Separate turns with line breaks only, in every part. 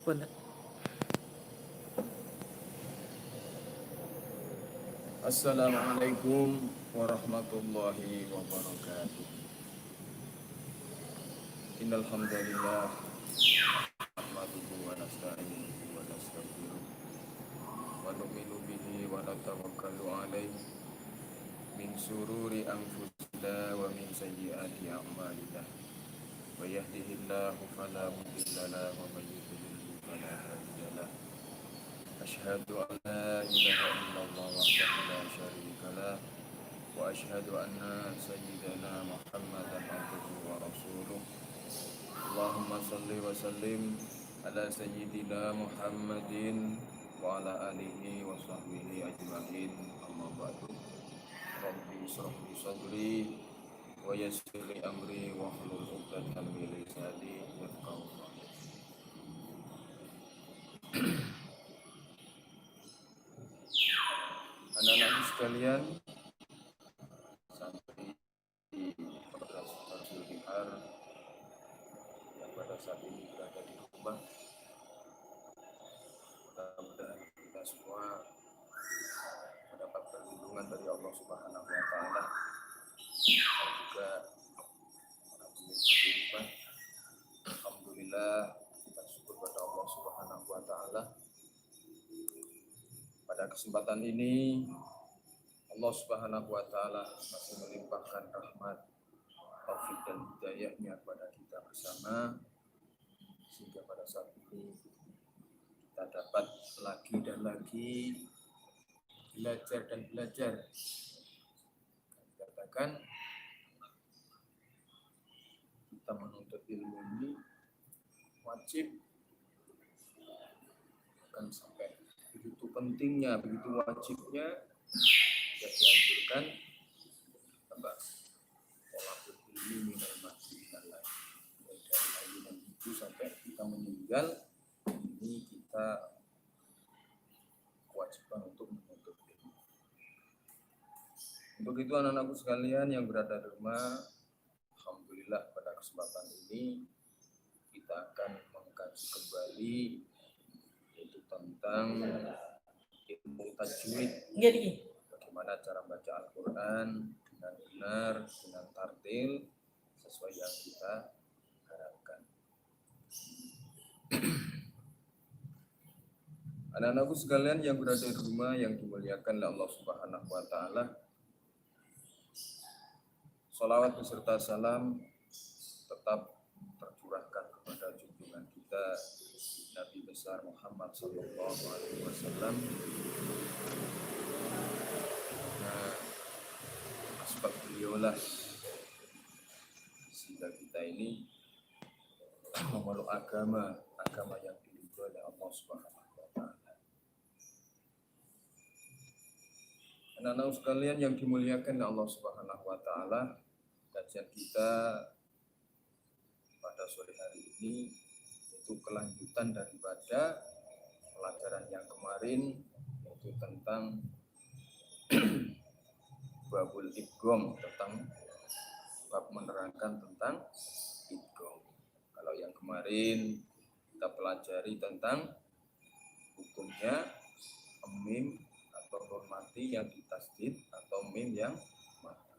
Benar.
Assalamualaikum warahmatullahi wabarakatuh. Innal hamdalillah nahmaduhu wa nasta'inuhu wa nastaghfiruh wa nu'minu bihi wa natawakkalu alaihi min sururi anfusina wa min sayyiati a'malina. Wa yahdihillahu fala mudilla lahu wa may yudlil fala hadiya lahu. Asyhadu an la ilaha illallah wahdahu la syarika lah wa asyhadu anna sayyidana Muhammadan abduhu wa rasuluh. Allahumma salli wa sallim ala sayyidina Muhammadin wa ala alihi wa sahbihi ajma'in. Amma ba'du. Rabbi israh li sadri wa yassir li amri wa hlul 'uqdatam min lisani yafqahu qawli. Anak-anak sekalian, sampai di Madrasah Zulhihar yang pada saat ini berada di rumah, mudah-mudahan kita semua mendapat perlindungan dari Allah Subhanahu wa taala dan juga para pemirsa di rumah. Alhamdulillah, kita syukur kepada Allah Subhanahu wa taala. Pada kesempatan ini Allah Subhanahu wa taala masih melimpahkan rahmat, taufik dan hidayahnya kepada kita bersama, sehingga pada saat ini kita dapat lagi dan lagi belajar dan belajar. Dikatakan kita menuntut ilmu ini wajib, akan sampai begitu pentingnya, begitu wajibnya, kita dianjurkan tambah pola ilmu minal masjid lain. Dari ayunan itu sampai kita meninggal, ini kita kewajiban untuk menuntut ilmu. Untuk itu anak-anakku sekalian yang berada di rumah, alhamdulillah pada kesempatan ini kita akan mengkaji kembali yaitu tentang ilmu tajwid. Bagaimana cara baca Al-Quran dengan benar, dengan tartil sesuai yang kita harapkan. Anak-anakku sekalian yang berada di rumah yang dimuliakan oleh Allah Subhanahu wa taala, sholawat beserta salam tetap tercurahkan kepada junjungan kita Nabi besar Muhammad sallallahu alaihi wasallam. Nah, sebab beliaulah sehingga kita ini memeluk agama yang diridhoi oleh Allah Subhanahu wa taala. Anak-anak sekalian yang dimuliakan oleh Allah Subhanahu wa taala, kajian kita pada sore hari ini itu kelanjutan daripada pelajaran yang kemarin, yaitu tentang babul idgham, tentang bab menerangkan tentang idgham. Kalau yang kemarin kita pelajari tentang hukumnya mim atau nun mati yang ditasdid atau mim yang mati.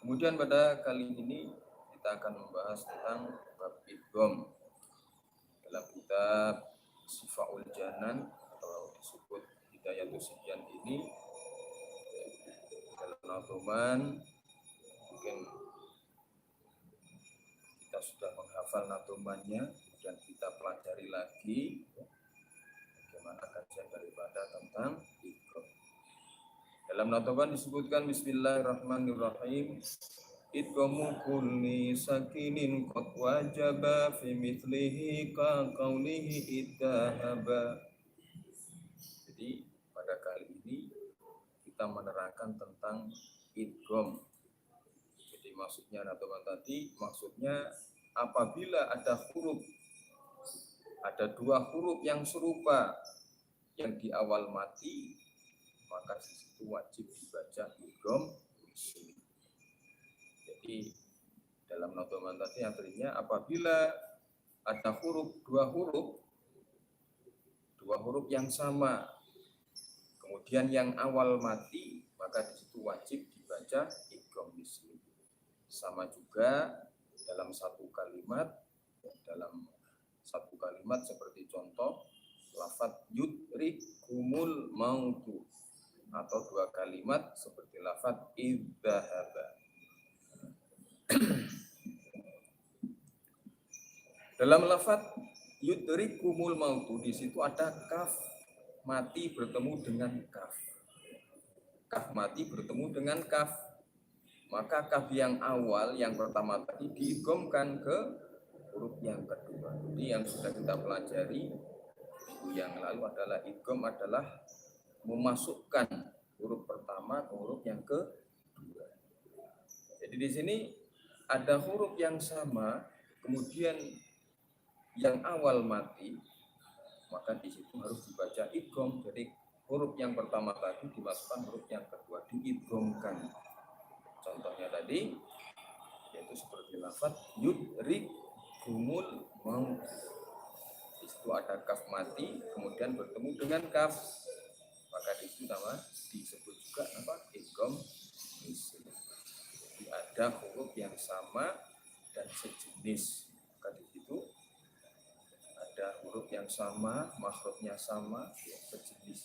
Kemudian pada kali ini kita akan membahas tentang bab idgham dalam kitab Sifaul Janan atau disebut Hidayatus Sibyan ini. Dalam nadoman mungkin kita sudah menghafal nadomannya, kemudian kita pelajari lagi bagaimana kajian daripada tentang idgham. Dalam nadoman disebutkan Bismillahirrahmanirrahim. Idghamu kulli sakinin qad wajaba fi mithlihi ka qawlihi iddahaba. Jadi pada kali ini kita menerangkan tentang idgham. Jadi maksudnya nadoman tadi, maksudnya apabila ada dua huruf yang serupa yang di awal mati, maka di situ wajib dibaca idgham. Jadi dalam nadoman tadi artinya apabila ada dua huruf dua huruf yang sama, kemudian yang awal mati, maka di situ wajib dibaca idgham misli. Sama juga dalam satu kalimat seperti contoh lafadz yudrikumul mautu, atau dua kalimat seperti lafadz idzahaba. Dalam lafadz yudrikumul mautu di situ ada kaf mati bertemu dengan kaf. Kaf mati bertemu dengan kaf. Maka kaf yang awal yang pertama tadi diidghamkan ke huruf yang kedua. Jadi yang sudah kita pelajari minggu yang lalu adalah idgham adalah memasukkan huruf pertama ke huruf yang kedua. Jadi di sini ada huruf yang sama, kemudian yang awal mati, maka di situ harus dibaca idgham. Jadi huruf yang pertama tadi dimasukkan huruf yang kedua, diidghamkan. Contohnya tadi yaitu seperti lafadz yudrikumul maut. Di situ ada kaf mati, kemudian bertemu dengan kaf, maka di situ disebut juga idgham misli. Jadi ada huruf yang sama dan sejenis, maka di situ ada huruf yang sama, makhrajnya sama, sejenis,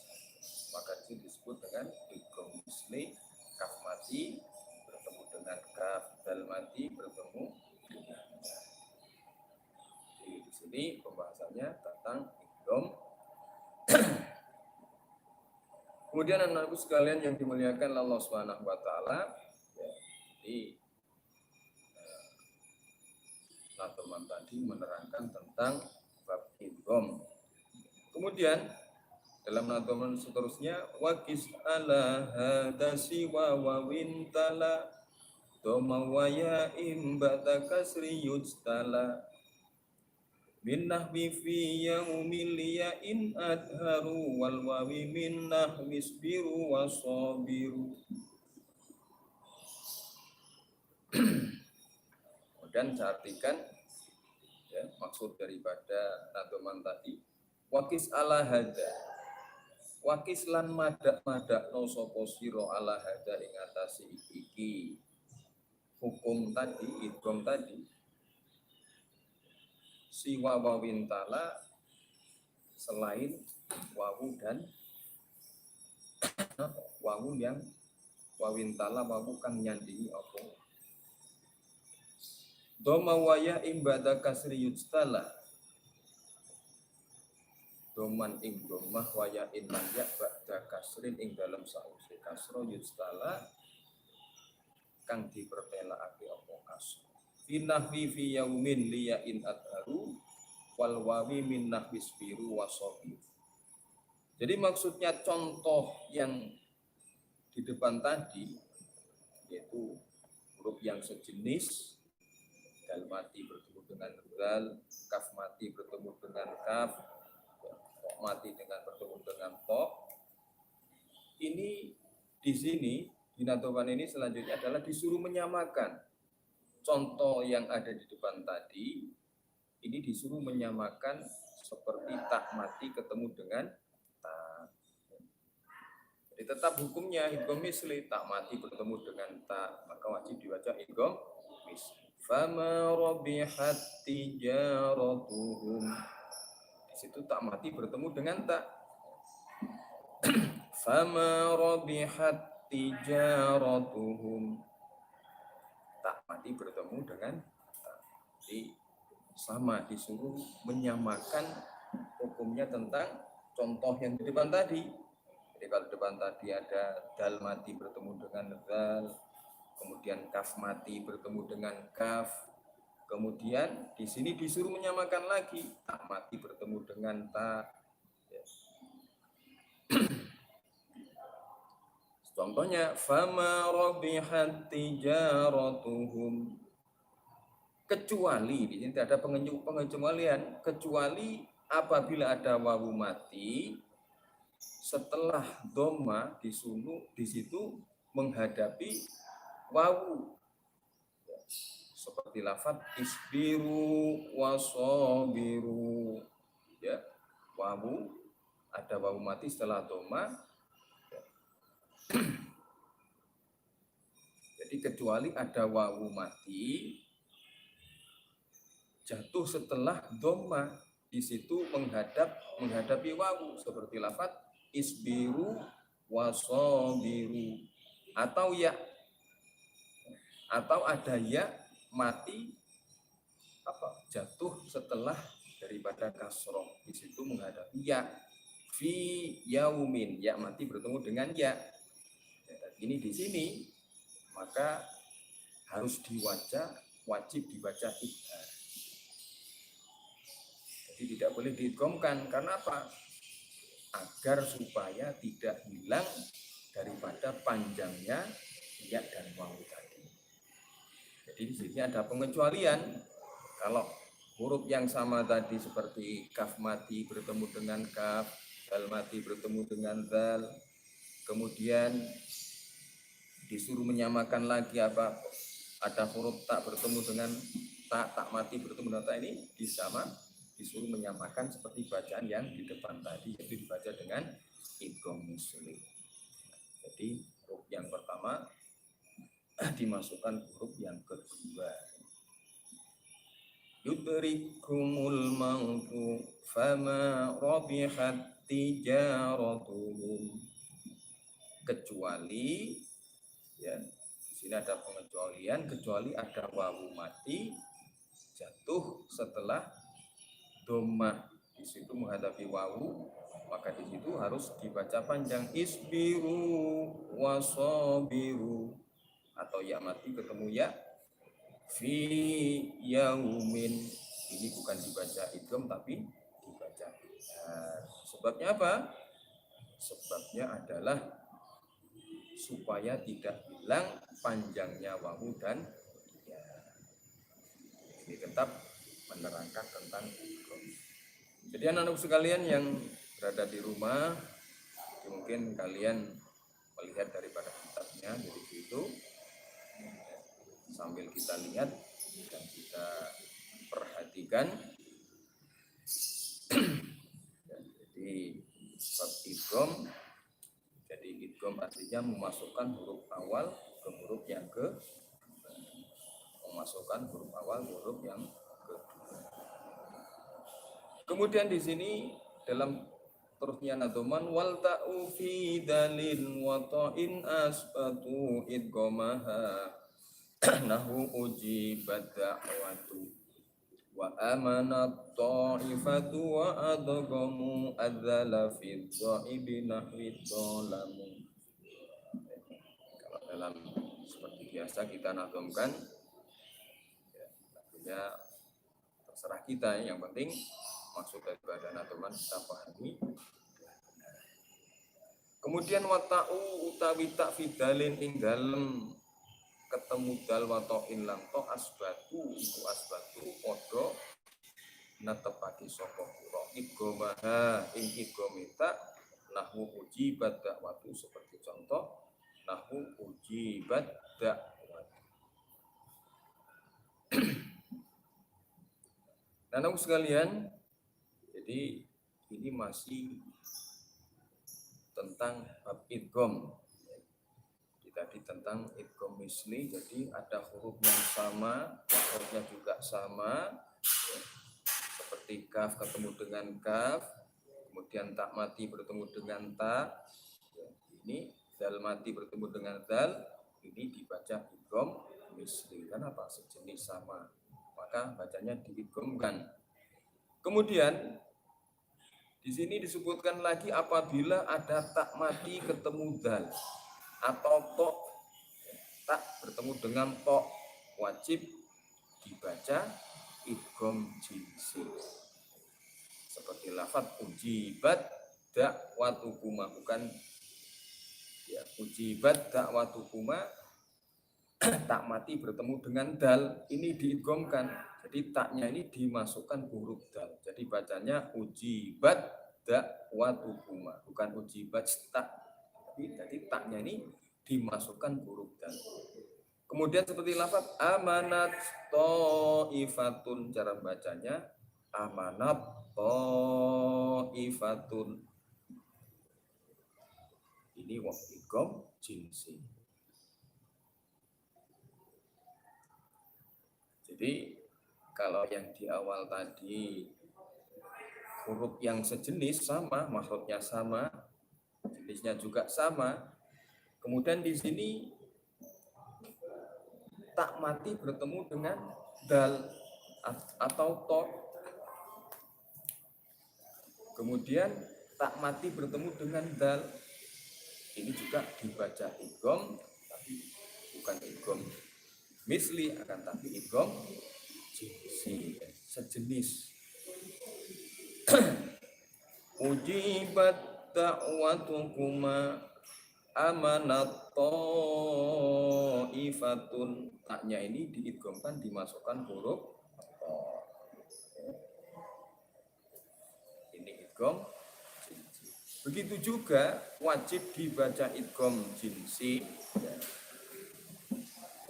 maka itu disebut dengan idgham misli. Kaf mati bertemu dengan kaf, dal mati bertemu dengan dal. Jadi di sini pembahasannya tentang idgham. Kemudian anak-anakku sekalian yang dimuliakan Allah Subhanahu wa taala, ya, jadi teman tadi menerangkan tentang bab idgham. Kemudian dalam natoman seterusnya waqis ala hadasi wa wawintala doma waya imbata kasri yujtala min nahwi fi yaumil in adharu wal wawi min nahwi isbiru wasabiru. Kemudian saya artikan ya, maksud daripada natoman tadi waqis ala hada. Wakis lan madak no sapa sira ala hada ing atase iki hukum tadi, idgham tadi, siwa wawintala selain wawu dan wawu yang wawintala wawu kang nyandingi apa doma waya imbada kasri yujtala doman ing domah waya in lan ya ba'da kasrin ing dalam sause kasro yujtala kang dipertelakake apa kasro fi nahwi fi yaumin liya in adharu wal wawi min nahwi isbiru wasabi. Jadi maksudnya contoh yang di depan tadi yaitu huruf yang sejenis, dal mati bertemu dengan dal, kaf mati bertemu dengan kaf, mati dengan bertemu dengan to. Ini di sini di natoban ini selanjutnya adalah disuruh menyamakan contoh yang ada di depan tadi. Ini disuruh menyamakan seperti tak mati ketemu dengan ta. Jadi tetap hukumnya idgham misli, tak mati bertemu dengan ta, maka wajib dibaca idgham misli. Fama rabihat tijaratuhum. Itu tak mati bertemu dengan tak. Fama rabihat tijaratuhum. Tak mati bertemu dengan tak. Jadi sama, disuruh menyamakan hukumnya tentang contoh yang di depan tadi. Jadi kalau depan tadi ada dal mati bertemu dengan dal, kemudian kaf mati bertemu dengan kaf. Kemudian di sini disuruh menyamakan lagi, tak mati bertemu dengan tak. Contohnya fama rabihat tijaratuhum. Kecuali di sini tidak ada pengecualian, kecuali apabila ada wawu mati setelah dhamma di situ menghadapi wawu. Seperti lafadz isbiru wasabiru, ya, wawu ada wawu mati setelah dhamma. Jadi kecuali ada wawu mati jatuh setelah dhamma, di situ menghadapi wawu seperti lafaz isbiru wasabiru, atau ya, atau ada ya mati jatuh setelah daripada kasroh, di situ menghadapi ya. Fi yaumin, ya mati bertemu dengan ya. Ini di sini maka harus wajib dibaca idgham. Jadi tidak boleh diidghamkan. Karena apa? Agar supaya tidak hilang daripada panjangnya ya dan wawu tadi. Jadi di sini ada pengecualian. Kalau huruf yang sama tadi seperti kaf mati bertemu dengan kaf, dal mati bertemu dengan dal, kemudian disuruh menyamakan lagi ada huruf tak bertemu dengan tak mati bertemu dengan tak, ini disuruh menyamakan seperti bacaan yang di depan tadi, yaitu dibaca dengan idgham misli. Jadi huruf yang pertama dimasukkan huruf yang kedua. Yudrikumul mautu fama rabihat tijaratuhum, kecuali, ya, di sini ada pengecualian, kecuali ada wawu mati jatuh setelah dhammah, di situ menghadapi wawu, maka di situ harus dibaca panjang isbiru wasabiru, atau ya mati ketemu ya fi yaumin, ini bukan dibaca idgham tapi dibaca. Sebabnya apa? Sebabnya adalah supaya tidak hilang panjangnya wawu dan ya. Ini tetap menerangkan tentang idgham. Jadi anak-anak sekalian yang berada di rumah, mungkin kalian melihat daripada kitabnya, jadi itu sambil kita lihat dan kita perhatikan. Jadi bab idgham, jadi idgham artinya memasukkan huruf awal ke huruf yang kedua. Kemudian di sini dalam terusnya nadoman wal ta'u fi dalin wa ta'in asbatu idghamaha nahu ujibat da'watu wa amanat ta'ifatu wa adghamu adzala fi dha'ibi nahwi dhalamu. Kalau dalam seperti biasa kita nadhamkan, ya, terserah kita, yang penting maksud daripada nadhaman kita pahami. Kemudian wata'u utawi tak fidalin ing dalem ketemu dal watoin lang to asbatu, iku asbatu podo natepati sapa kula idghamaha ing idghamita nahwu ujibat dakwatu, seperti contoh nahwu ujibat dakwatu. Nah, anak sekalian, jadi ini masih tentang bab idgham. Tadi tentang idgham misli, jadi ada huruf yang sama, hurufnya juga sama, ya, seperti kaf ketemu dengan kaf, kemudian tak mati bertemu dengan tak, ya, ini dal mati bertemu dengan dal, ini dibaca idgham misli. Kenapa? Sejenis sama, maka bacanya diidghamkan. Kemudian di sini disebutkan lagi apabila ada tak mati ketemu dal atau tok, tak bertemu dengan tok, wajib dibaca idgham jinsi. Seperti lafaz ujibat da'watukuma, bukan ya, ujibat da'watukuma tak mati bertemu dengan dal, ini diidghamkan. Jadi taknya ini dimasukkan huruf dal. Jadi bacanya ujibat da'watukuma, bukan ujibat tak. Jadi taknya ini dimasukkan huruf dal. Kemudian seperti lafaz amanat ta'ifatun, cara bacanya amanat ta'ifatun. Ini idgham jinsi. Jadi kalau yang di awal tadi huruf yang sejenis sama, makhrajnya sama, jenisnya juga sama. Kemudian di sini tak mati bertemu dengan dal atau to. Kemudian tak mati bertemu dengan dal. Ini juga dibaca idgham, tapi bukan idgham misli, akan tapi idgham jinsi, sejenis. Ujibat da'watukuma amanat ta'ifatun. Taknya ini diidghamkan, dimasukkan huruf ta. Ini idgham jinsi. Begitu juga wajib dibaca idgham jinsi.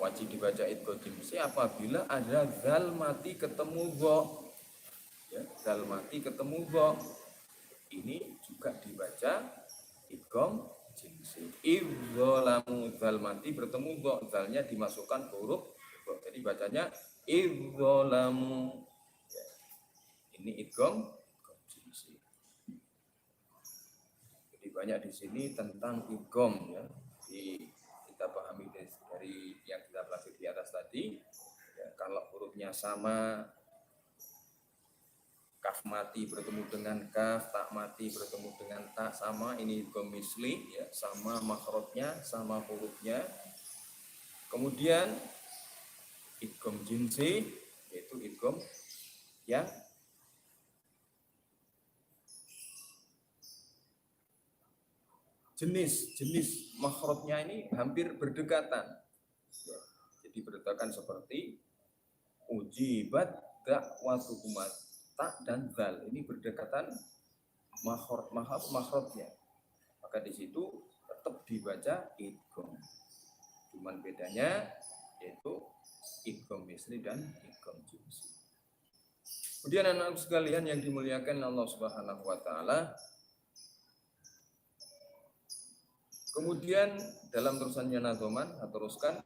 Wajib dibaca idgham jinsi apabila ada zal mati ketemu dha. Ya, zal mati ketemu dha. Ini juga dibaca idgham jinsi. Idzalamu, zal mati bertemu dha, zalnya dimasukkan huruf dha. Jadi bacanya idzalamu. Ya. Ini idgham jinsi. Jadi banyak di sini tentang idgham ya. Kita pahami dari yang kita pelajari di atas tadi. Ya, kalau hurufnya sama, kaf mati bertemu dengan kaf, tak mati bertemu dengan tak, sama, ini idgham misli ya, sama makhrajnya, sama hurufnya. Kemudian idgham jinsi yaitu idgham yang jenis makhrajnya ini hampir berdekatan ya. Jadi berdekatan seperti ujibat da'watukumat, tak dan zal ini berdekatan makhrajnya, maka di situ tetap dibaca idgham. Cuman bedanya yaitu idgham misli dan idgham jinsi. Kemudian anak-anak sekalian yang dimuliakan Allah Subhanahu wa taala, kemudian dalam terusannya Nazoman teruskan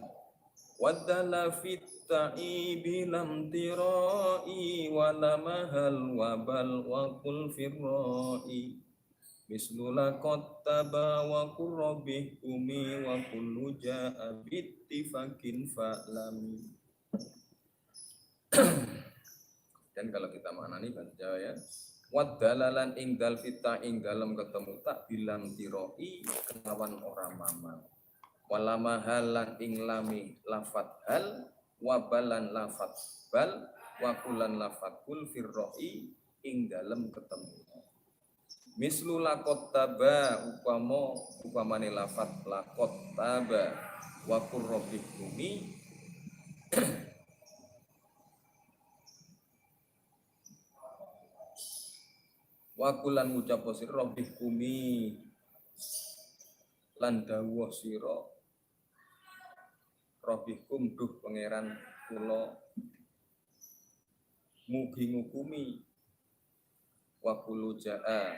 wadala fit ta'ibi lam tirai walamahal wabal wa qul firrai mislula qattaba wa qurrabih umi wa kullu ja'a bittifakin fa'lami. Dan kalau kita maknani bahasa Jawa ya, wadalalan ing dal fita ing dalam ketemu tak bilang tiroi kelawan orang mamang. Walama halan ing lami lafat hal, wabalan lafat bal, wakulan lafat kul firroi ing dalam ketemu. Mislu lakot taba upamane lafat lakot taba, wakur robih bumi. Wakulan ngucap sira robih bumi lan dawuh sira Rabbikum duh pangeran kula mugi ngukumi wa kullu jaa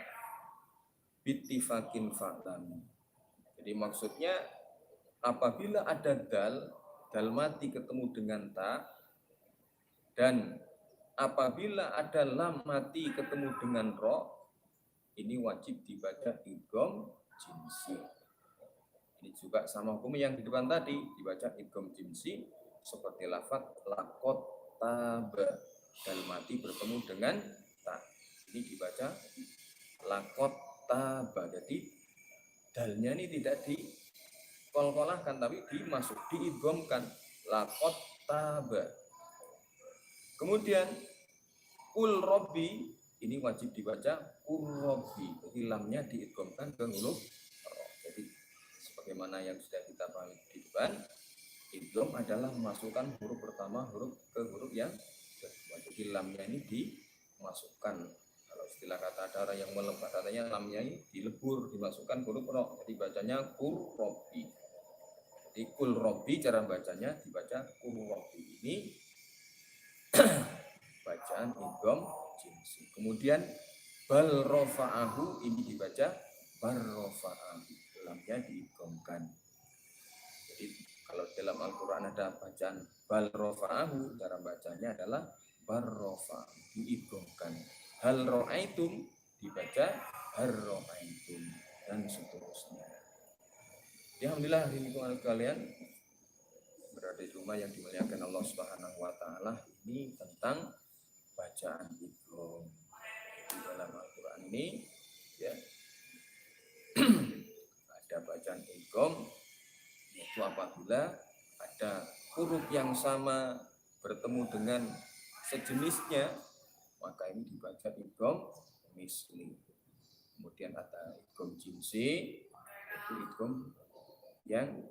bittifakin fa'lam. Jadi maksudnya apabila ada dal mati ketemu dengan ta, dan apabila ada lam mati ketemu dengan ro, ini wajib dibaca idgham jinsi. Ini juga sama hukum yang di depan tadi, dibaca idgham jinsi seperti lafaz laqad taba, dal mati bertemu dengan ta. Ini dibaca laqad taba. Jadi dalnya ini tidak dikol-kolahkan tapi diidghamkan laqad taba. Kemudian kul robbi ini wajib dibaca kul robbi. Jadi lamnya diidghamkan ke huruf ro. Jadi sebagaimana yang sudah kita pahami di depan, idgham adalah memasukkan huruf pertama ke huruf yang kedua. Jadi lamnya ini dimasukkan. Kalau istilah kata ada orang yang melebur katanya lamnya ini dilebur, dimasukkan huruf ro. Jadi bacanya kul robbi. Jadi kul robbi cara bacanya dibaca kul robbi. Ini bacaan idgham jinsi. Kemudian bal rafa'ahu ini dibaca bar rafa'ahu. dalamnya diidghamkan. Jadi kalau dalam Al-Quran ada bacaan bal rafa'ahu, cara bacanya adalah bar rafa, diidghamkan. Hal ra'aitum dibaca har ra'aitum, dan seterusnya. Ya, alhamdulillah hari ini kalian berada di rumah yang dimuliakan Allah Subhanahu wa taala, ini tentang bacaan idgham. Di dalam Al-Quran ini ya ada bacaan idgham, yaitu apabila ada huruf yang sama bertemu dengan sejenisnya, maka ini dibaca idgham misli. Kemudian ada idgham jinsi, itu idgham yang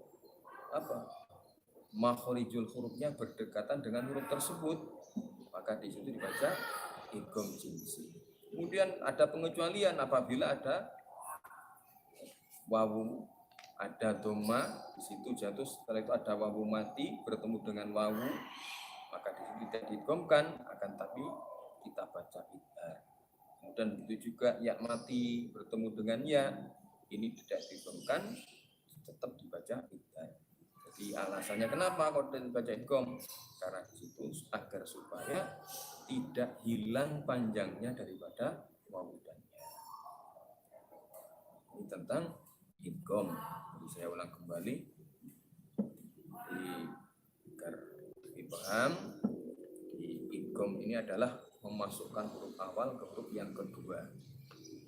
makhrijul hurufnya berdekatan dengan huruf tersebut, maka di situ dibaca idgham jinsi. Kemudian ada pengecualian apabila ada wawu, ada dhamma, di situ jatuh, setelah itu ada wawu mati bertemu dengan wawu, maka di situ tidak diidghamkan, akan tapi kita baca idgham. Kemudian begitu juga ya mati bertemu dengan ya, ini tidak diidghamkan, tetap dibaca idgham. Jadi alasannya kenapa kalau dibaca idgham? Karena di situ agar supaya tidak hilang panjangnya daripada wawu dan ya. Ini tentang idgham. Jadi saya ulang kembali agar lebih paham. Idgham ini adalah memasukkan huruf awal ke huruf yang kedua.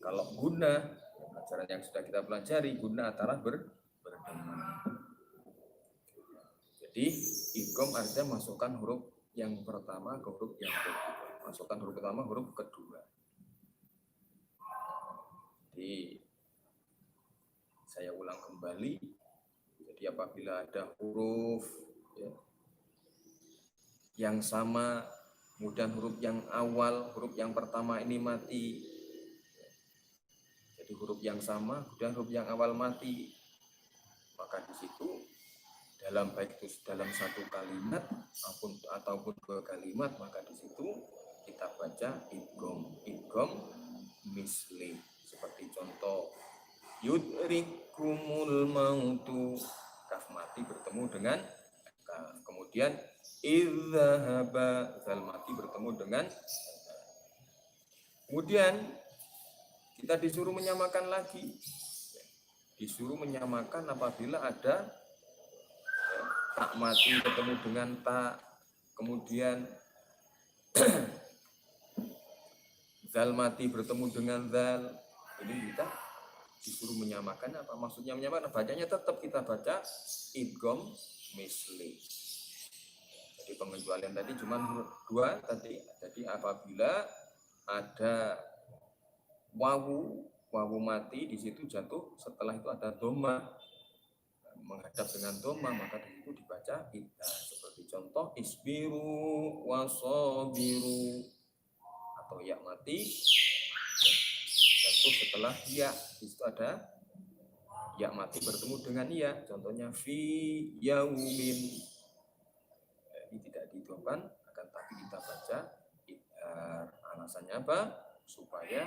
Kalau guna, pelajaran yang sudah kita pelajari, guna antara berdema. Jadi idgham artinya masukkan huruf yang pertama ke huruf yang kedua. Masukkan huruf pertama huruf kedua. Jadi saya ulang kembali. Jadi apabila ada huruf ya, yang sama, kemudian huruf yang awal, huruf yang pertama ini mati. Jadi huruf yang sama, kemudian huruf yang awal mati. Maka di situ dalam baik itu dalam satu kalimat ataupun dua kalimat, maka di situ kita baca idgham misli. Seperti contoh yudrikumul mautu, kaf mati bertemu dengan kaf. Kemudian idzahaba, zal mati bertemu dengan. Kemudian kita disuruh menyamakan lagi. Disuruh menyamakan apabila ada tak mati bertemu dengan tak, kemudian zal mati bertemu dengan zal. Ini kita disuruh menyamakan. Apa maksudnya menyamakan? Bacanya tetap kita baca idgham misli. Jadi pengecualian tadi cuma dua tadi. Jadi apabila ada wawu mati, di situ jatuh, setelah itu ada dhamma menghadap dengan dhamma, maka di situ dibaca idgham. Seperti contoh isbiru wasabiru, atau ya mati jatuh setelah ya, di situ ada ya mati bertemu dengan ya. Contohnya fi yaumin, ini tidak diidghamkan, akan tapi kita baca idgham. Alasannya apa? Supaya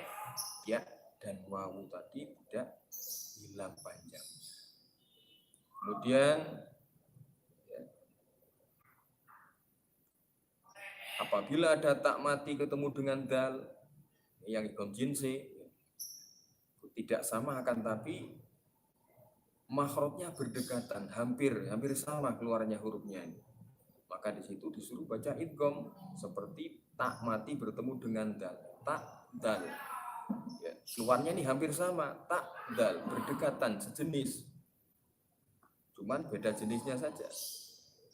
ya dan wawu tadi tidak hilang panjang. Kemudian ya, apabila ada tak mati ketemu dengan dal yang idgham jinsi, tidak sama, akan tapi makhrajnya berdekatan, hampir sama keluarnya hurufnya ini. Maka di situ disuruh baca idgham, seperti tak mati bertemu dengan dal, tak dal. Ya, keluarnya ini hampir sama, tak dal, berdekatan, sejenis. Cuman beda jenisnya saja.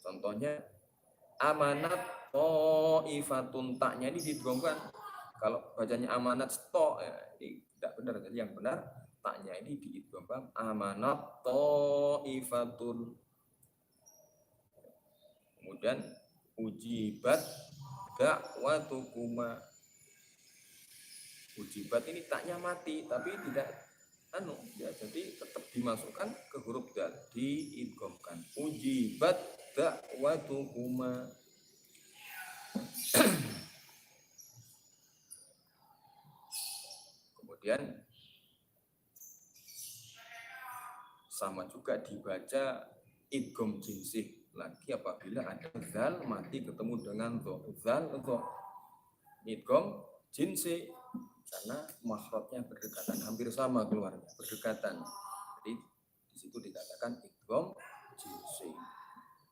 Contohnya amanat ifatun, taknya ini diidghamkan. Kalau bacanya amanat to, ya, ini tidak benar. Jadi yang benar taknya ini diidghamkan amanat ifatun. Kemudian ujibat da'watukuma. Ujibat ini taknya mati tapi tidak ya, jadi tetap dimasukkan ke huruf dal, diidghamkan. Ujibat da'watukuma. Kemudian sama juga dibaca idgham jinsih lagi apabila ada zal mati ketemu dengan dho. Zal dho idgham jinsih karena makhrajnya berdekatan, hampir sama keluarnya, berdekatan. Jadi di situ dikatakan idgham jinsih.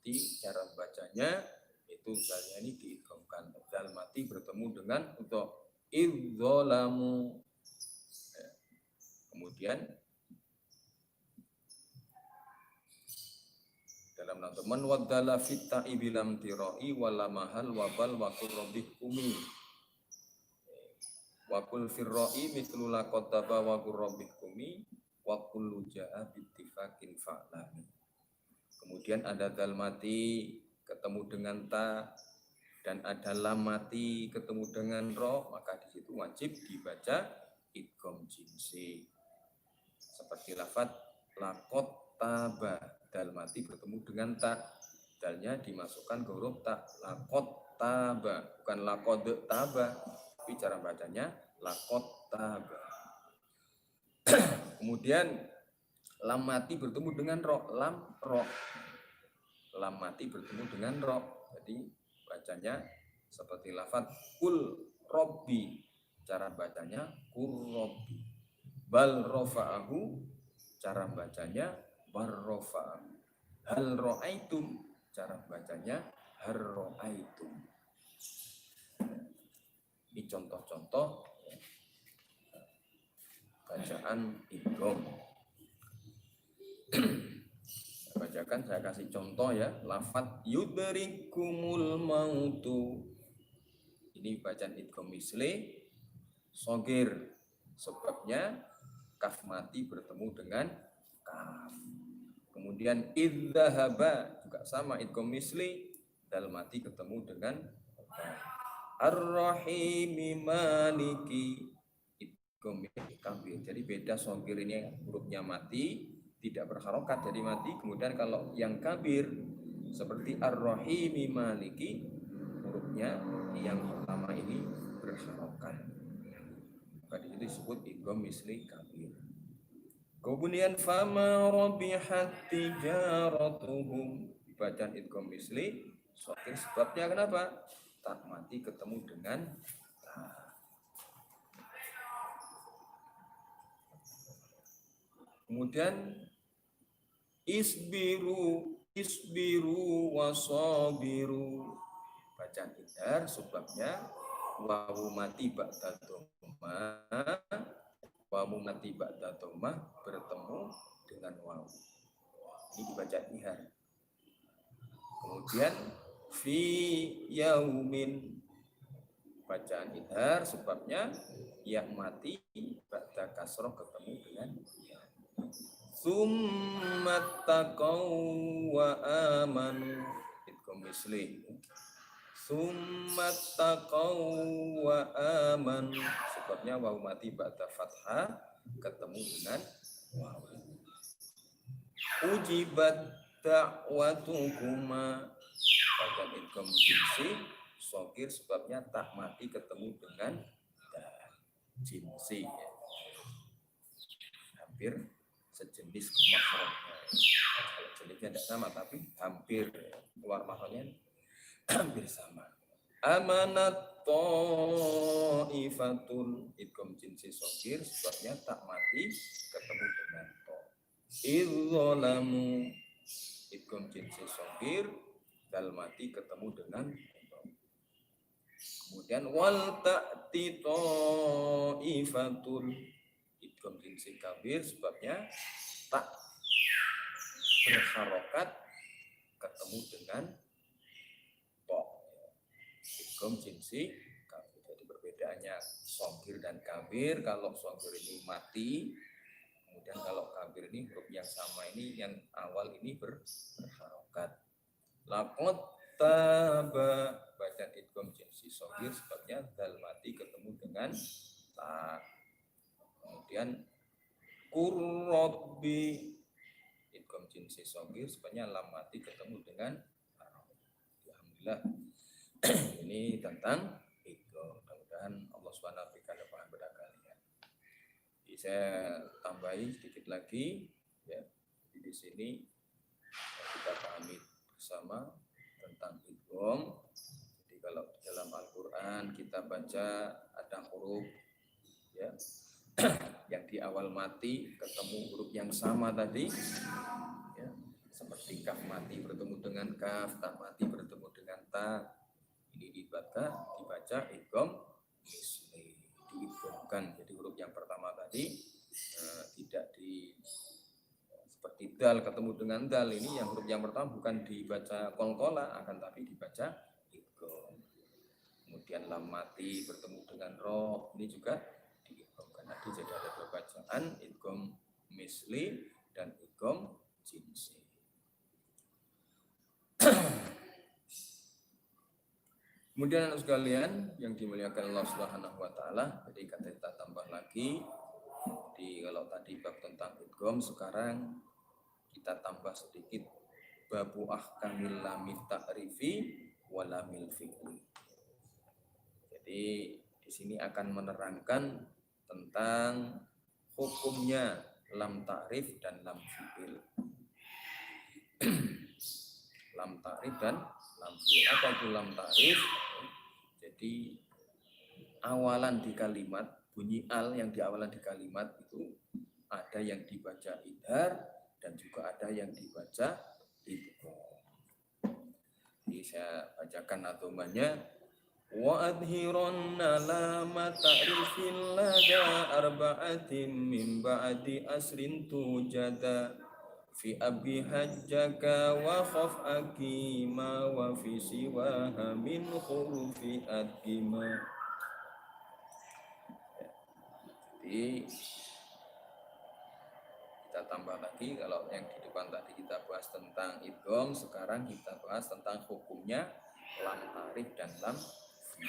Jadi cara bacanya itu zalnya ini diidghamkan. Zal mati bertemu dengan untuk idzalamu. Kemudian dalam nafsu man waddala fit ta'ibi lam tirai wala mahal wabal wa qurrabih kumi wa kul firra'i mithlu laqad taba wa qurrabih kumi wa kullu ja'a bittifaqin fa'lami. Kemudian ada dal mati ketemu dengan ta dan ada lam mati ketemu dengan ro, maka di situ wajib dibaca idgham jinsi. Seperti lafaz laqad taba, dal mati bertemu dengan ta, dalnya dimasukkan ke huruf ta, laqad taba, bukan laqad taba, tapi cara bacanya laqad taba. Kemudian lam mati bertemu dengan ro, lam ro, lam mati bertemu dengan ro, jadi bacanya seperti lafaz kul robbi, cara bacanya kul robbi. Bal rofa'ahu, cara bacanya bar rofa'ahu. Hal ro'aitum, cara bacanya har ro'aitum. Ini contoh-contoh bacaan idgham. Bacakan, saya kasih contoh ya. Lafaz yudrikumul mautu. Ini bacaan idgham misli shogir. Sebabnya kaf mati bertemu dengan kaf. Kemudian idzahaba juga sama idgham misli, dal mati ketemu dengan ar-rahimi maliki, idgham kabir. Jadi beda shogir ini hurufnya mati tidak berharokat jadi mati. Kemudian kalau yang kabir seperti ar-rahimi maliki, hurufnya yang pertama ini berharokat. Maka di situ disebut idgham misli kabir. Kemudian fama rabihat tijaratuhum, bacaan idgham misli shogir. Sebabnya kenapa? Tak mati ketemu dengan ta. Kemudian isbiru wasabiru, bacaan idhar. Sebabnya wawu mati ba'da dhammah, wawu mati ba'da dhammah bertemu dengan wawu. Ini dibaca idhar. Kemudian fi yaumin, bacaan idhar. Sebabnya ya mati ba'da kasroh ketemu dengan ya. Tsumma taqaw wa amanu, idgham misli. Tsumma taqaw wa amanu, sebabnya wawu mati ba'da fathah ketemu dengan wawu. Ujibat da'watukuma, bacaan idgham jinsi shogir. Sebabnya tak mati ketemu dengan da jinsi, hampir sejenis makhrajnya. Kalau jenisnya tidak sama tapi hampir keluar makhrajnya hampir sama. Amanat ta'ifatul, idgham jinsi shogir. Sebabnya tak mati ketemu dengan to. Idzalamu, idgham jinsi shogir, dal mati ketemu dengan to. Kemudian wal ta'ti ta'ifatul, idgham jinsi kabir. Sebabnya tak berharokat ketemu dengan to, idgham jinsi kabir. Jadi perbedaannya shogir dan kabir. Kalau shogir ini mati, kemudian kalau kabir ini huruf yang sama ini, yang awal ini berharokat. Laqad taba, bacaan idgham jinsi shogir. Sebabnya dal mati ketemu dengan ta. Kemudian qurrabbi, idgham jinsi shogir. Sebabnya lam mati ketemu dengan ta. Alhamdulillah. Ini tentang idgham. Mudah-mudahan Allah SWT berikan paham kepada kalian. Jadi saya tambahi sedikit lagi ya. Jadi di sini kita pahami bersama tentang idgham. Jadi kalau dalam Al-Quran kita baca ada huruf ya yang di awal mati ketemu huruf yang sama tadi ya, seperti kaf mati bertemu dengan kaf, ta mati bertemu dengan ta. Ini dibaca idgham misli, diidghamkan. Jadi huruf yang pertama tadi tidak di seperti dal ketemu dengan dal, ini yang huruf yang pertama bukan dibaca qalqalah akan tapi dibaca idgham. Kemudian lam mati bertemu dengan ro, ini juga diidghamkan. Nanti jadi ada dua bacaan, idgham misli dan idgham jinsi. Kemudian anak sekalian yang dimuliakan Allah Subhanahu wa taala, jadi kita tambah lagi. Jadi kalau tadi bab tentang idgham, sekarang kita tambah sedikit babu ahkamil lamit ta'rifi wa lamil fi'li. Jadi di sini akan menerangkan tentang hukumnya lam ta'rif dan lam fi'il. Lam ta'rif dan lam fi'il. Apa itu lam ta'rif? Jadi awalan di kalimat, bunyi al yang di awalan di kalimat itu ada yang dibaca idhar dan juga ada yang dibaca idgham. Jadi saya bacakan nadomanya. Wa adhiranna lama ta'rifin lada arba'atin min ba'di asrin tujada fi abi hajjaka wa khaf akima wa fi siwaha min khurufi adgima. Jadi kita tambah lagi, kalau yang di depan tadi kita bahas tentang idgham, sekarang kita bahas tentang hukumnya lam ta'rif dan lam fi'il.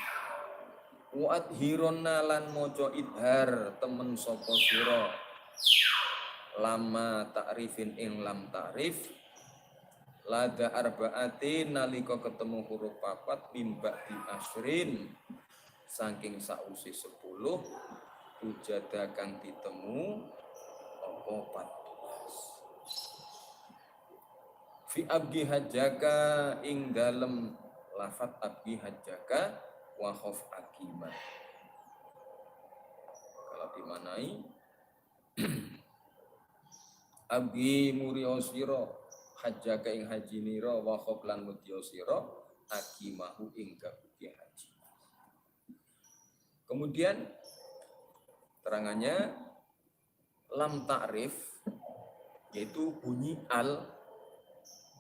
Wa adhironna lan mojo idhar temen sapa sira lama ta'rifin ing lam ta'rif lada arba'atin nalika ketemu huruf papat mimba di asrin saking sausi 10 ujada kang ditemu apa 14 fi abgi hajjaka ing dalem lafat abgi hajjaka wa khaf akimah. Kalau dimanai abgi muriyo sira hajjaka ing haji nira wa khaf lan mutiyo sira akimahu ing gabuki haji. Kemudian terangannya lam ta'rif yaitu bunyi al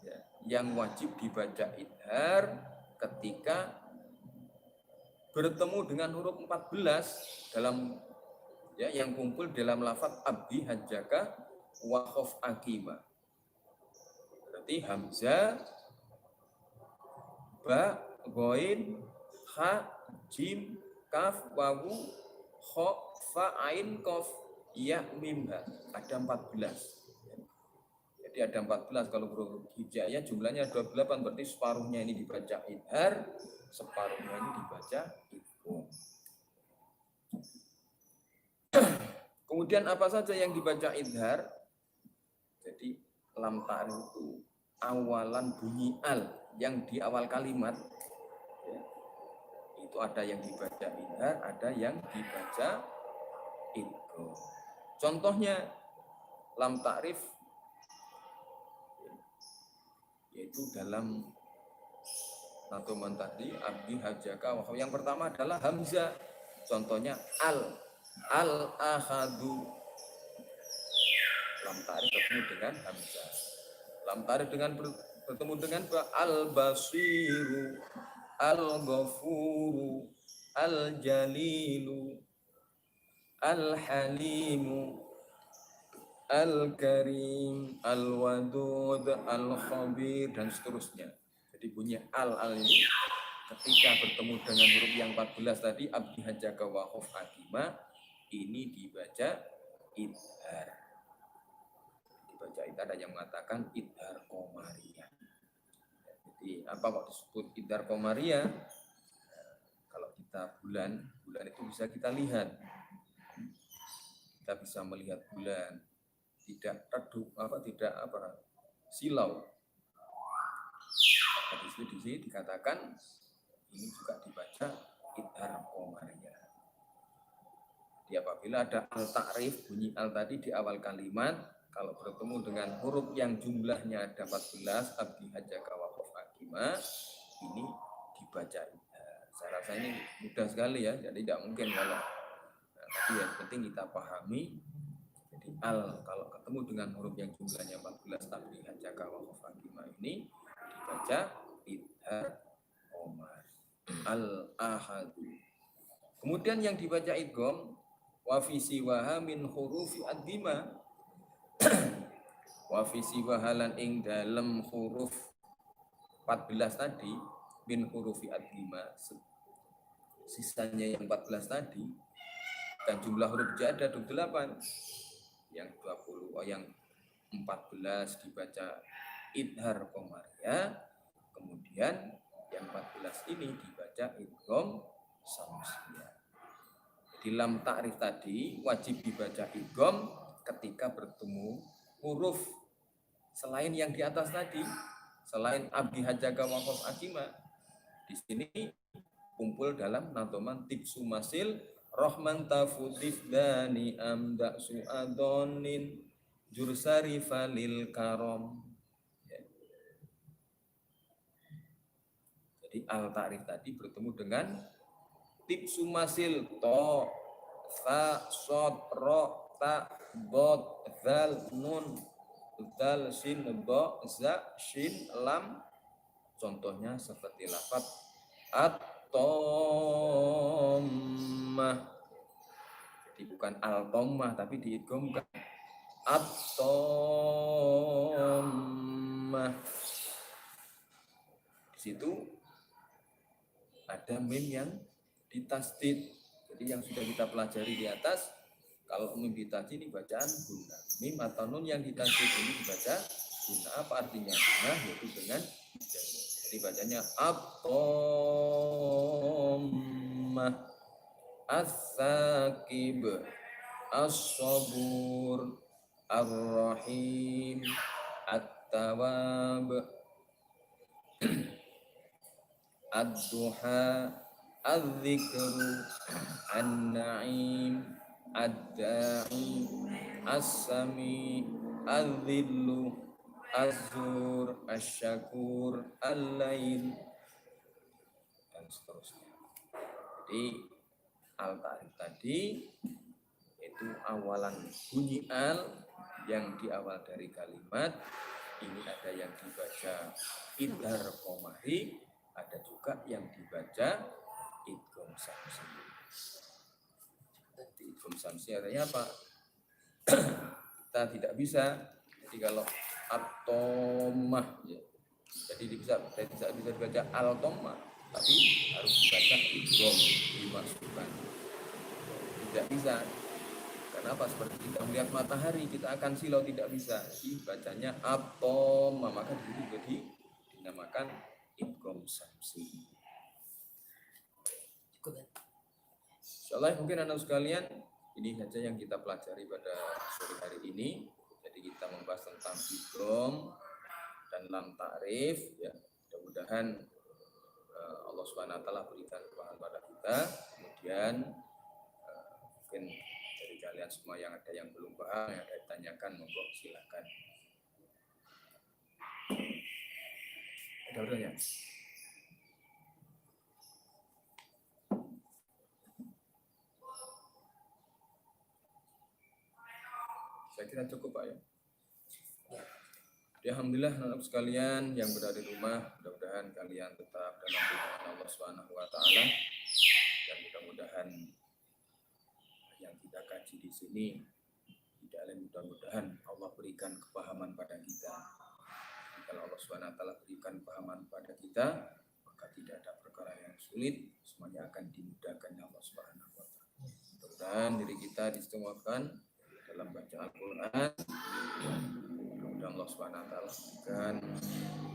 ya, yang wajib dibaca idhar ketika bertemu dengan huruf 14 dalam ya yang kumpul dalam lafaz abdi hajjaka wa khaf akima. Berarti hamzah, ba, ghain, ha, jim, kaf, wawu, kha, fa, ain, qaf, ya, mim, ha. Ada 14. Jadi ada 14 kalau huruf hijaiyah jumlahnya 28, berarti separuhnya ini dibaca idhar, separuhnya ini dibaca idgham. Kemudian apa saja yang dibaca idhar? Jadi lam ta'rif itu awalan bunyi al yang di awal kalimat ya, itu ada yang dibaca idhar, ada yang dibaca idgham. Contohnya lam ta'rif yaitu dalam nadoman tadi abdi hajjaka. Yang pertama adalah hamzah. Contohnya al ahadu. Lam ta'rif bertemu dengan hamzah. Lam ta'rif dengan bertemu dengan al basiru, al ghafuru, al jalilu, al halimu, al karim, al wadud, al khabir dan seterusnya. Jadi bunyi al ini ketika bertemu dengan huruf yang 14 tadi abdi hajjaka wa khaf akima, ini dibaca idhar. Dibaca idhar, ada yang mengatakan idhar qamariyah. Jadi apa kok disebut idhar qamariyah? Kalau kita bulan itu bisa kita lihat. Kita bisa melihat bulan tidak redup tidak silau. Di sini dikatakan ini juga dibaca idhar qamariyah. Jadi apabila ada al-ta'rif, bunyi al tadi di awal kalimat, kalau bertemu dengan huruf yang jumlahnya ada 14, abdi hajjaka waqaf akima, ini dibaca idhar. Saya rasa ini mudah sekali ya, jadi tidak mungkin kalau tapi yang penting kita pahami. Jadi al kalau ketemu dengan huruf yang jumlahnya 14, abdi hajjaka waqaf akima, ini dibaca idhar qamar. Al-ahadu. Kemudian yang dibaca idgham wa fi siwaha min hurufi ad-dima wa fi siwaha lan ing dalem huruf 14 tadi min hurufi ad-dima, sisanya yang 14 tadi, dan jumlah huruf ada 28, yang 20 yang 14 dibaca idhar qamariyah, kemudian yang 14 ini dibaca idgham samsiyah. Di lam ta'rif tadi wajib dibaca idgham ketika bertemu huruf selain yang di atas tadi, selain abdi hajjaka waqaf akima. Di sini kumpul dalam nadoman tipsu masil rahman tafutif dani amda suadonin jursari falil karom. Jadi al-ta'rif tadi bertemu dengan tipsu masil to, fa, sod, ro, ta, bod, zal, nun, zal, shin, do, za, shin, lam. Contohnya seperti lafaz at-tommah. Jadi bukan al-tommah tapi diidghamkan at-tommah. Di situ ada mim yang ditasdid. Jadi yang sudah kita pelajari di atas, kalau mim ditasdid ini bacaan guna. Mim atau nun yang ditasdid ini dibaca guna. Apa artinya guna? Yaitu dengan jadi bacanya at-tommah, as-sakib, as-sabur, ar-rahim, at-tawab, ad-duha, al-zikru, an-na'im, ad-da'i, as-sami, al-zillu, az-zur, asy-syakur, al-lail, dan seterusnya. Jadi al-ta'rif tadi itu awalan bunyi al yang di awal dari kalimat ini ada yang dibaca idhar qamari, ada juga yang dibaca idgham samsi. Idgham samsi artinya apa? Kita tidak bisa. Jadi kalau at-tommah ya, jadi tidak bisa dibaca al-tommah, tapi harus dibaca idgham, dimasukkan. Tidak bisa. Kenapa? Seperti kita melihat matahari, kita akan silau, tidak bisa. Dibacanya at-tommah, maka dulu jadi dinamakan idgham samsi. Insyaallah mungkin anak sekalian, ini saja yang kita pelajari pada sore hari ini. Jadi kita membahas tentang idgham dan lam ta'rif ya. Mudah-mudahan Allah Subhanahu wa taala berikan kepahaman pada kita. Kemudian mungkin dari kalian semua yang ada yang belum paham, yang ada ditanyakan, monggo silakan. Ada pertanyaan? Saya kira cukup Pak ya. Alhamdulillah anak sekalian yang berada di rumah, mudah-mudahan kalian tetap dalam lindungan Allah Subhanahu wa taala, dan mudah-mudahan yang kita kaji di sini tidak lain mudah-mudahan Allah berikan kepahaman pada kita. Kalau Allah Subhanahu wa taala berikan kepahaman pada kita, maka tidak ada perkara yang sulit, semuanya akan dimudahkan oleh Allah Subhanahu wa taala. Mudah-mudahan diri kita diistimewakan dalam baca Al-Qur'an. Mudah-mudahan Allah Subhanahu wa taala berikan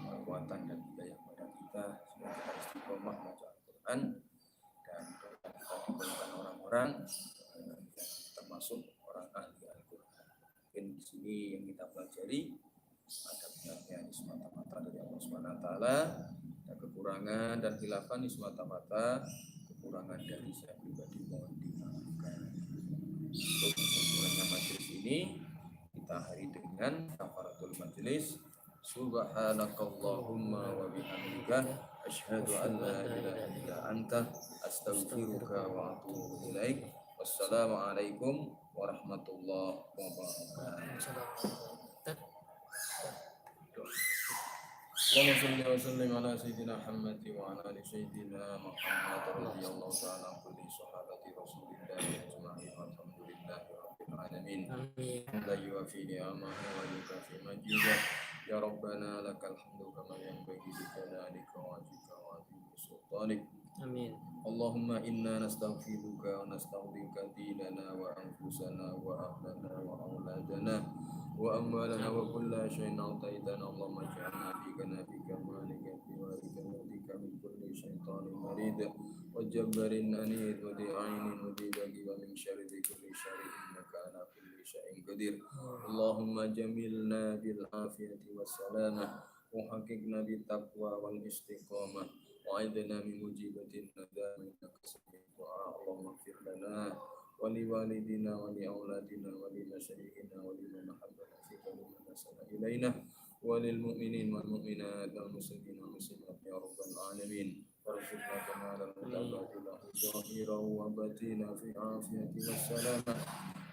kekuatan dan hidayah kepada kita supaya kita istiqomah baca Al-Qur'an, dan kita diberikan orang-orang yang termasuk orang ahli Al-Qur'an. Mungkin di sini ini yang kita pelajari ada benarnya ini semata-mata dari Allah Subhanahu wa taala, ada kekurangan dan khilafan ini semata-mata kekurangan dari saya pribadi, mohon dimaafkan. Untuk kesimpulannya majelis ini kita akhiri dengan kafaratul majelis. Subhanakallahumma wa bihamdika asyhadu an la ilaha illa anta astaghfiruka wa atubu ilaik. Wassalamualaikum warahmatullahi wabarakatuh. Allahumma shalli wa sallim ala sayyidina Muhammad wa ala ali sayyidina Muhammad radhiyallahu ta'ala an kulli sahabati Rasulillah ajma'in walhamdulillahi rabbil alamin. La yuwafi ni'amahu wa yukafi majidah. Ya Rabbana lakal hamdu kama yanbaghi li jalalika wa wajhika wa 'azimi sultanik. Amin. Allahumma inna nastaghfiruka wa nastaghfiruka dinana wa anfusana wa ahlana wa auladana wa amwalana wa kulla syai'in a'taitana. Allahumma ij'alna fi kanafika malika fi walika yudika min kulli syaitanin marid wa jabbarin anid wa di'ainin wa dibagi wa min syarri kulli syarrin innaka ala kulli syai'in qadir. Allahumma jamilna bil afiyati was salamah wa haqiqna bit taqwa wal istiqamah wa aidna min mujibatin nadam innaka sami'ud du'a. Allahumma ighfir lana wa li walidina wa li auladina wa li masyayikhina wa li man ahabbana fika wa man asana ilaina wa lil mu'minin wal mu'minat wal muslimin wal muslimat ya rabbal alamin. Warzuqna kamalan mutabadilan zahiran wa batinan fi afiyati was salamah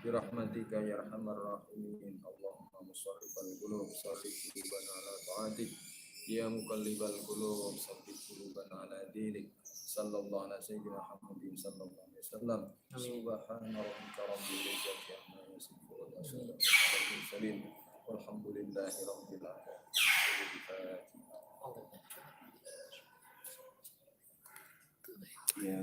birahmatika ya arhamar rahimin. Allahumma musarrifal qulub sarrif qulubana ala ta'atik ya muqallibal qulub sabbit qulubana ala dinik. Sallallahu ala sayyidina Muhammadin sallallahu alaihi wasallam. Subhana rabbika rabbil izzati amma yasifun wa salamun alal mursalin walhamdulillahi rabbil alamin. Ya